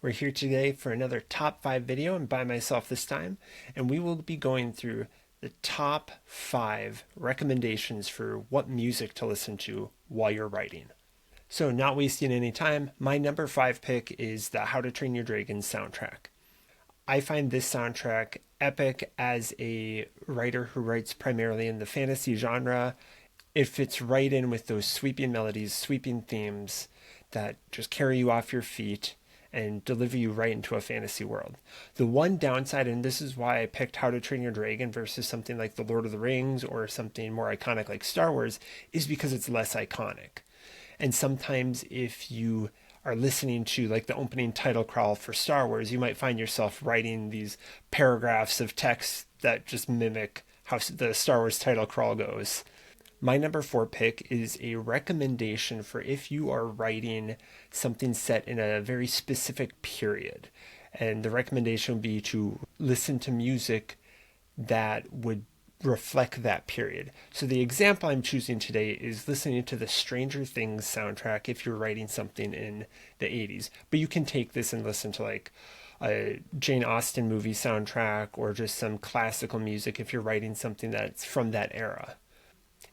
We're here today for another top 5 video and by myself this time, and we will be going through the top 5 recommendations for what music to listen to while you're writing. So not wasting any time, my number 5 pick is the How to Train Your Dragon soundtrack. I find this soundtrack epic as a writer who writes primarily in the fantasy genre. It fits right in with those sweeping melodies, sweeping themes that just carry you off your feet and deliver you right into a fantasy world. The one downside, and this is why I picked How to Train Your Dragon versus something like The Lord of the Rings or something more iconic like Star Wars, is because it's less iconic. And sometimes if you are listening to like the opening title crawl for Star Wars, you might find yourself writing these paragraphs of text that just mimic how the Star Wars title crawl goes. My number 4 pick is a recommendation for if you are writing something set in a very specific period. And the recommendation would be to listen to music that would reflect that period. So the example I'm choosing today is listening to the Stranger Things soundtrack if you're writing something in the 80s. But you can take this and listen to like a Jane Austen movie soundtrack or just some classical music if you're writing something that's from that era.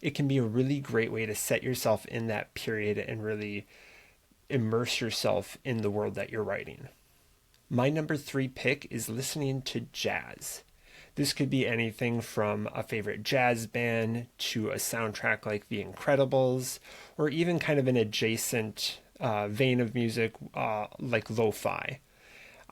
It can be a really great way to set yourself in that period and really immerse yourself in the world that you're writing. My number 3 pick is listening to jazz. This could be anything from a favorite jazz band to a soundtrack like The Incredibles, or even kind of an adjacent vein of music like lo-fi.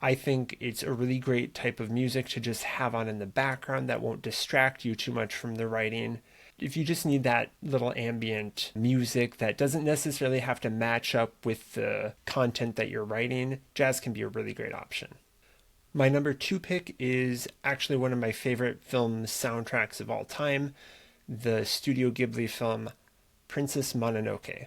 I think it's a really great type of music to just have on in the background that won't distract you too much from the writing. If you just need that little ambient music that doesn't necessarily have to match up with the content that you're writing, jazz can be a really great option. My number 2 pick is actually one of my favorite film soundtracks of all time, the Studio Ghibli film Princess Mononoke.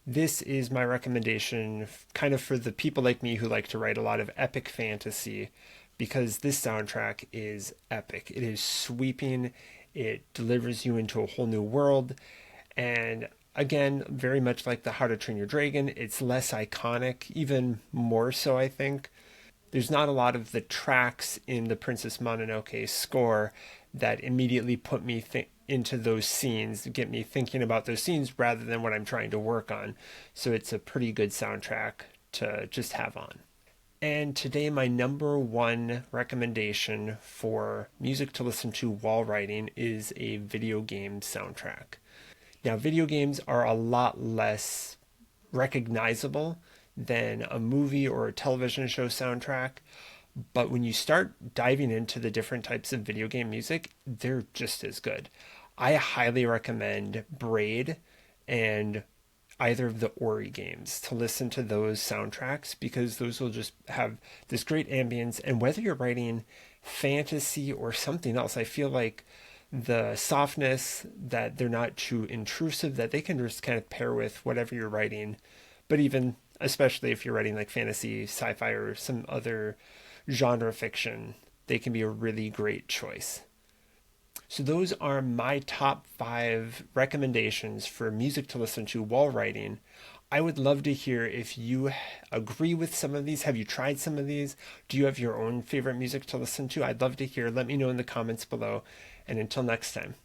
This is my recommendation kind of for the people like me who like to write a lot of epic fantasy, because this soundtrack is epic. It is sweeping. It delivers you into a whole new world. And again, very much like the How to Train Your Dragon, it's less iconic, even more so, I think. There's not a lot of the tracks in the Princess Mononoke score that immediately put me into those scenes, get me thinking about those scenes rather than what I'm trying to work on. So it's a pretty good soundtrack to just have on. And today, my number 1 recommendation for music to listen to while writing is a video game soundtrack. Now, video games are a lot less recognizable than a movie or a television show soundtrack, but when you start diving into the different types of video game music, they're just as good. I highly recommend Braid and either of the Ori games to listen to those soundtracks, because those will just have this great ambience. And whether you're writing fantasy or something else, I feel like the softness, that they're not too intrusive, that they can just kind of pair with whatever you're writing. But even especially if you're writing like fantasy, sci-fi, or some other genre fiction, they can be a really great choice. So those are my top 5 recommendations for music to listen to while writing. I would love to hear if you agree with some of these. Have you tried some of these? Do you have your own favorite music to listen to? I'd love to hear. Let me know in the comments below. And until next time.